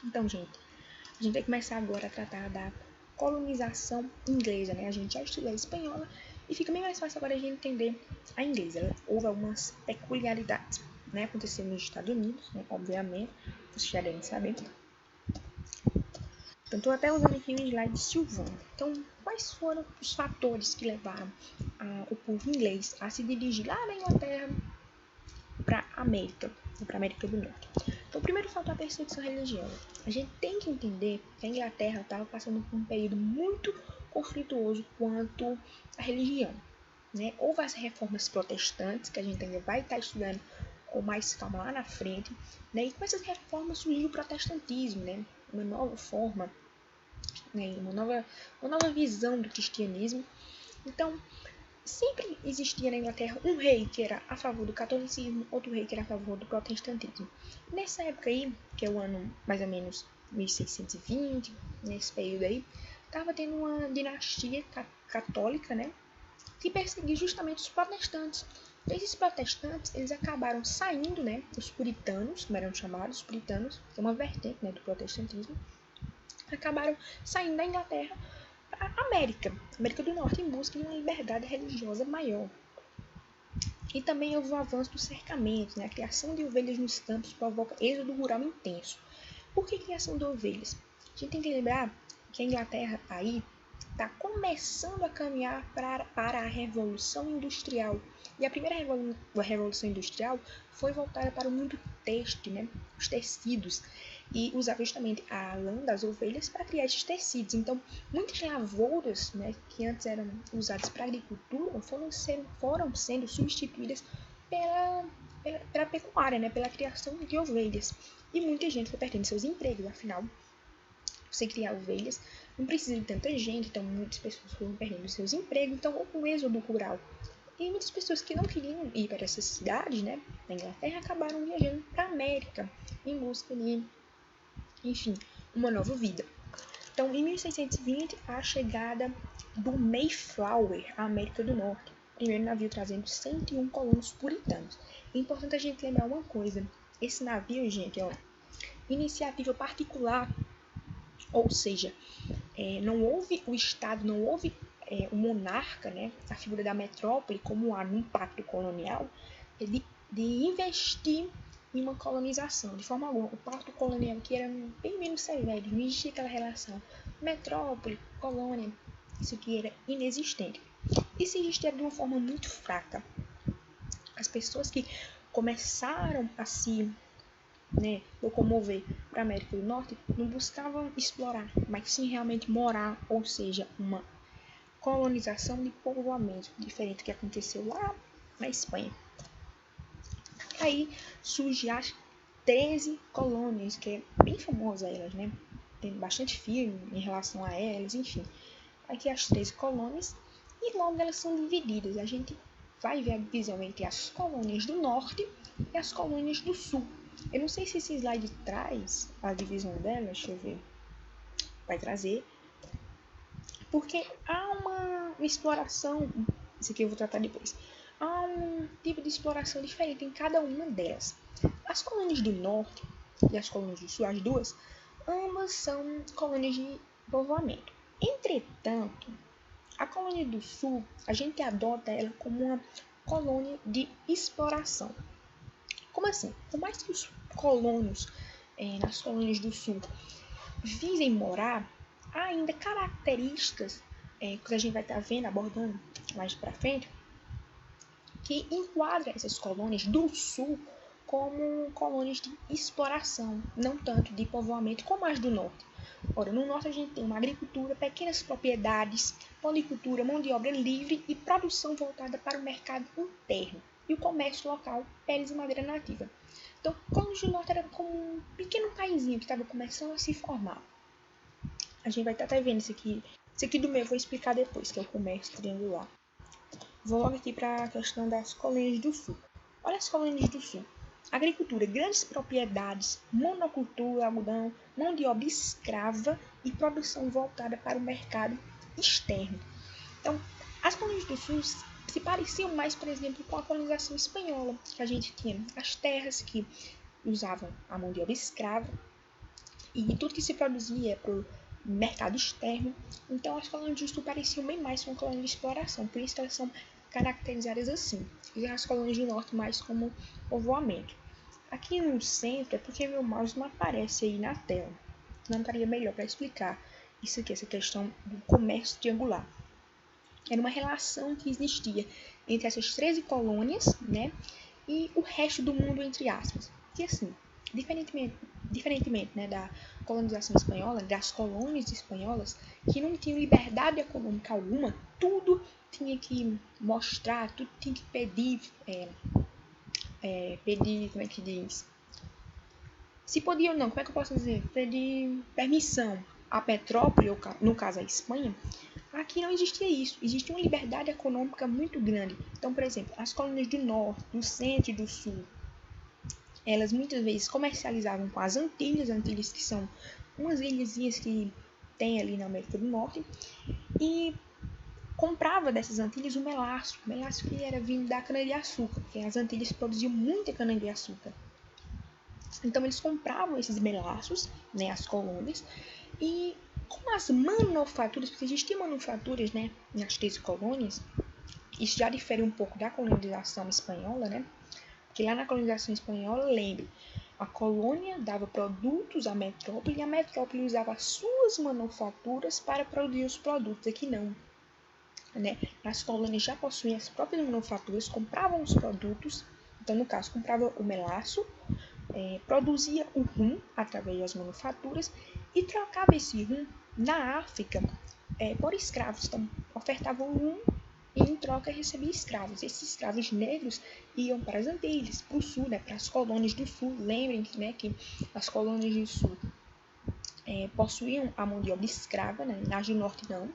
Então, gente, a gente vai começar agora a tratar da colonização inglesa, né? A gente já estudou a espanhola e fica bem mais fácil agora a gente entender a inglesa. Houve algumas peculiaridades, né? Aconteceu nos Estados Unidos, né? Obviamente, vocês já devem saber. Então, estou até usando aqui um slide silvano. Então, quais foram os fatores que levaram o povo inglês a se dirigir lá da Inglaterra para a América do Norte? Então, o primeiro fator é a perseguição religiosa. A gente tem que entender que a Inglaterra estava passando por um período muito conflituoso quanto à religião, né? Houve as reformas protestantes, que a gente ainda vai estar estudando com mais calma lá na frente, né? E com essas reformas surgiu o protestantismo, né? Uma nova forma, né? Uma nova visão do cristianismo. Então, sempre existia na Inglaterra um rei que era a favor do catolicismo, outro rei que era a favor do protestantismo. Nessa época aí, que é o ano mais ou menos 1620, nesse período aí, estava tendo uma dinastia católica, né, que perseguia justamente os protestantes. Então, esses protestantes, eles acabaram saindo, né, os puritanos, como eram chamados, os puritanos, que é uma vertente, né, do protestantismo, acabaram saindo da Inglaterra para a América do Norte, em busca de uma liberdade religiosa maior. E também houve o avanço do cercamento, né? A criação de ovelhas nos campos provoca êxodo rural intenso. Por que criação de ovelhas? A gente tem que lembrar que a Inglaterra aí está começando a caminhar para a Revolução Industrial. E a primeira Revolução Industrial foi voltada para o mundo têxtil, né? Os tecidos. E usava justamente a lã das ovelhas para criar esses tecidos. Então, muitas lavouras, né, que antes eram usadas para agricultura foram sendo substituídas pela pecuária, né, pela criação de ovelhas. E muita gente foi perdendo seus empregos, afinal, você criar ovelhas não precisa de tanta gente, então muitas pessoas foram perdendo seus empregos, então houve um êxodo rural. E muitas pessoas que não queriam ir para essas cidades, né, na Inglaterra, acabaram viajando para a América em busca de, enfim, uma nova vida. Então, em 1620, a chegada do Mayflower à América do Norte, primeiro navio trazendo 101 colonos puritanos. É importante a gente lembrar uma coisa, esse navio, gente, iniciativa particular, ou seja, não houve o Estado, não houve o monarca, né, a figura da metrópole, como há num pacto colonial, de investir em uma colonização, de forma alguma. O pacto colonial que era bem menos severo, não existia aquela relação metrópole, colônia, isso que era inexistente. E se existia de uma forma muito fraca. As pessoas que começaram a se locomover para a América do Norte não buscavam explorar, mas sim realmente morar, ou seja, uma colonização de povoamento, diferente do que aconteceu lá na Espanha. Aí surge as 13 colônias, que é bem famosa elas, né? Tem bastante filme em relação a elas, enfim. Aqui as 13 colônias, e logo elas são divididas. A gente vai ver a divisão entre as colônias do norte e as colônias do sul. Eu não sei se esse slide traz a divisão delas, deixa eu ver. Vai trazer. Porque há uma exploração, isso aqui eu vou tratar depois. Há um tipo de exploração diferente em cada uma delas. As colônias do norte e as colônias do sul, as duas, ambas são colônias de povoamento. Entretanto, a colônia do sul, a gente adota ela como uma colônia de exploração. Como assim? Por mais que os colonos nas colônias do sul visem morar, há ainda características que a gente vai estar vendo, abordando mais para frente, que enquadra essas colônias do sul como colônias de exploração, não tanto de povoamento como as do norte. Ora, no norte a gente tem uma agricultura, pequenas propriedades, policultura, mão de obra livre e produção voltada para o mercado interno e o comércio local, peles e madeira nativa. Então, colônias do norte era como um pequeno paizinho que estava começando a se formar. A gente vai estar até vendo isso aqui. Isso aqui do meu eu vou explicar depois, que é o comércio triangular. Vou logo aqui para a questão das colônias do sul. Olha as colônias do sul. Agricultura, grandes propriedades, monocultura, algodão, mão de obra escrava e produção voltada para o mercado externo. Então, as colônias do sul se pareciam mais, por exemplo, com a colonização espanhola, que a gente tinha as terras que usavam a mão de obra escrava e tudo que se produzia para o mercado externo. Então as colônias do sul pareciam bem mais com colônias de exploração, por isso que elas são caracterizadas assim, e as colônias do norte mais como povoamento. Aqui no centro é porque meu mouse não aparece aí na tela, não estaria melhor para explicar isso aqui, essa questão do comércio triangular. Era uma relação que existia entre essas 13 colônias, né, e o resto do mundo, entre aspas. E assim, diferentemente né, da colonização espanhola, das colônias espanholas, que não tinham liberdade econômica alguma, tudo tinha que mostrar, tudo tinha que pedir, como é que diz? Se podia ou não, como é que eu posso dizer? Pedir permissão à metrópole, ou no caso a Espanha. Aqui não existia isso, existia uma liberdade econômica muito grande. Então, por exemplo, as colônias do norte, do centro e do sul, elas muitas vezes comercializavam com as Antilhas que são umas ilhazinhas que tem ali na América do Norte, e comprava dessas Antilhas o melaço que era vindo da cana-de-açúcar, porque as Antilhas produziam muita cana-de-açúcar. Então eles compravam esses melaços, né, as colônias, e com as manufaturas, porque existiam manufaturas, né, nas 13 colônias, isso já difere um pouco da colonização espanhola, né, porque lá na colonização espanhola, lembre, a colônia dava produtos à metrópole e a metrópole usava as suas manufaturas para produzir os produtos. Aqui não. Né? As colônias já possuíam as próprias manufaturas, compravam os produtos, então no caso comprava o melaço, produzia o rum através das manufaturas e trocava esse rum na África por escravos. Então ofertava o rum e em troca recebia escravos. Esses escravos negros iam para as Antilhas, para o sul, né, para as colônias do sul. Lembrem, né, que as colônias do sul possuíam a mão de obra escrava, né, nas do norte não.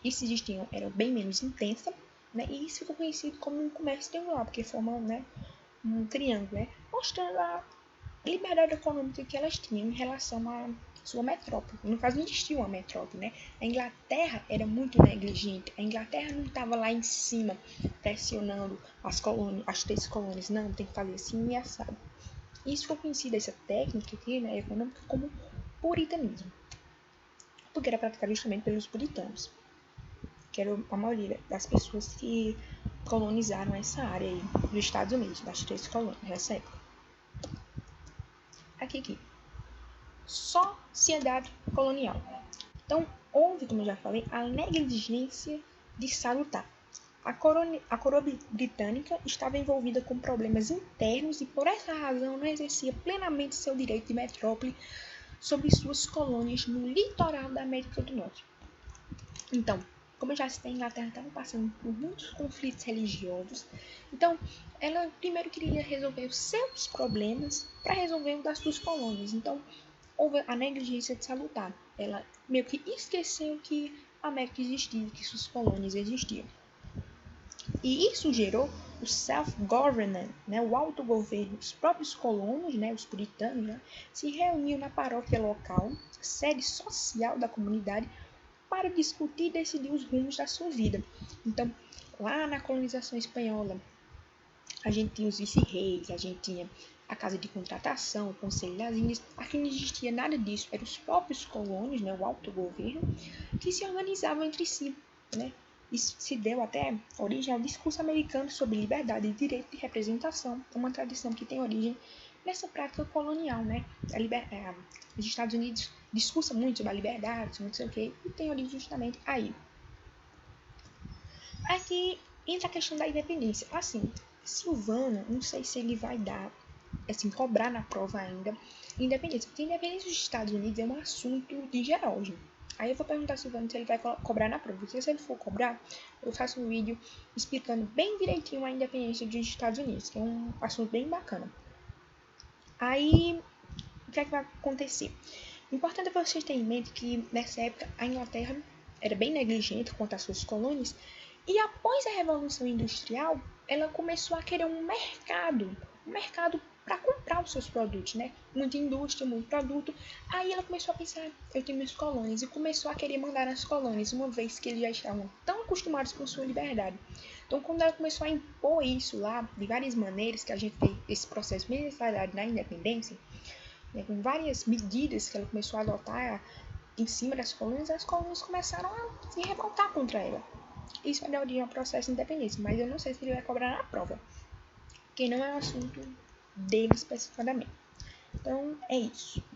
Isso existiam, era bem menos intensa, né, e isso ficou conhecido como um comércio triangular, porque formam, né, um triângulo, né, mostrando a liberdade econômica que elas tinham em relação à sua metrópole. No caso, não existia uma metrópole, né? A Inglaterra era muito negligente. A Inglaterra não estava lá em cima pressionando as colônias, as 3 colônias. Não, tem que fazer assim e assado. Isso ficou conhecida, essa técnica aqui, né, econômica, como puritanismo, porque era praticada justamente pelos puritanos, que era a maioria das pessoas que colonizaram essa área aí dos Estados Unidos, das 3 colônias nessa época. Aqui. Sociedade colonial. Então, houve, como eu já falei, a negligência de salutar. A coroa britânica estava envolvida com problemas internos e, por essa razão, não exercia plenamente seu direito de metrópole sobre suas colônias no litoral da América do Norte. Então, como eu já citei, a Inglaterra estava passando por muitos conflitos religiosos. Então, ela primeiro queria resolver os seus problemas para resolver o das suas colônias. Então, houve a negligência de salutar. Ela meio que esqueceu que a América existia, que suas colônias existiam. E isso gerou o self-government, né, o autogoverno. Os próprios colonos, né, os puritanos, né, se reuniam na paróquia local, sede social da comunidade, para discutir e decidir os rumos da sua vida. Então, lá na colonização espanhola, a gente tinha os vice-reis, a gente tinha a casa de contratação, o conselho das Índias. Aqui não existia nada disso, eram os próprios colonos, né, o autogoverno, que se organizavam entre si, né? Isso se deu até origem ao discurso americano sobre liberdade e direito de representação, uma tradição que tem origem nessa prática colonial, né? Os Estados Unidos discursa muito sobre a liberdade, não sei o que, e tem origem justamente aí. Aqui entra a questão da independência. Assim, Silvano, não sei se ele vai dar, assim, cobrar na prova ainda independência, porque a independência dos Estados Unidos é um assunto de geral, gente. Aí eu vou perguntar a Silvano se ele vai cobrar na prova, porque se ele for cobrar, eu faço um vídeo explicando bem direitinho a independência dos Estados Unidos, que é um assunto bem bacana. Aí, o que é que vai acontecer? O importante é vocês terem em mente que, nessa época, a Inglaterra era bem negligente quanto às suas colônias, e após a Revolução Industrial, ela começou a querer um mercado para comprar os seus produtos, né? Muita indústria, muito produto. Aí ela começou a pensar, eu tenho minhas colônias, e começou a querer mandar nas colônias, uma vez que eles já estavam tão acostumados com sua liberdade. Então, quando ela começou a impor isso lá, de várias maneiras, que a gente tem esse processo bem necessário da independência, né, com várias medidas que ela começou a adotar em cima das colônias, as colônias começaram a se revoltar contra ela. Isso vai dar origem ao processo de independência, mas eu não sei se ele vai cobrar na prova, porque não é um assunto dele especificadamente. Então, é isso.